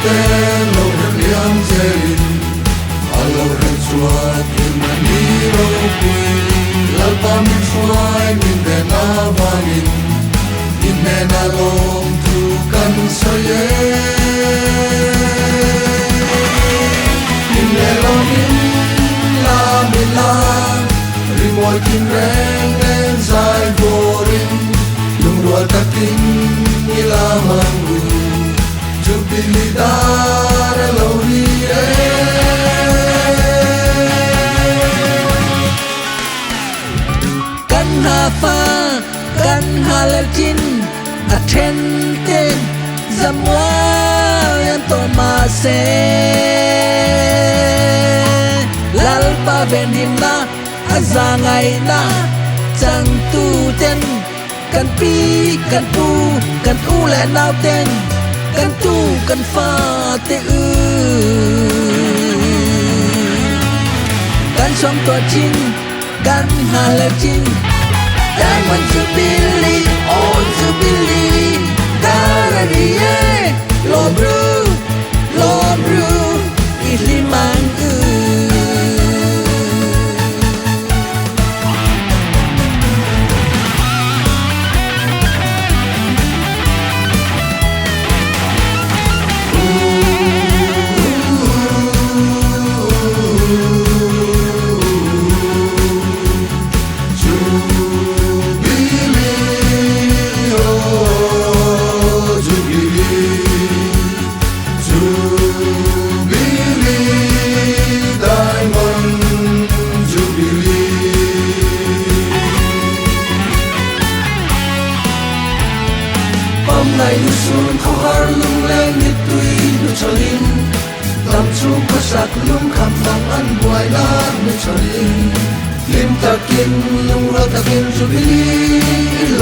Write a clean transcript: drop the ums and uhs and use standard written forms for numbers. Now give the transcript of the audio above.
te lo liam zerin alo ren chuat in ni ro pui lalpa min chuai min de na wangin in me na lom tu kan soye in le lom in la min la rimoi kin reng ren zai borin lung rual takin ila mangu jubilidar lo hi kan ha fa kan ha le chin a then ten zamwa yan to ma se lal pa ven him na azangai na chang tu ten kan pi kan pu kan u le nau ten kan tu kan fa te kan som to chin kan ha le chin dan want to believe all to believe Gararie lo bru iliman ngày nu sun khâu har lung lên nít tui nu cholin tam chu ko sak lung kham mang an buai na nu cholin lim takin lung ra takin ju bili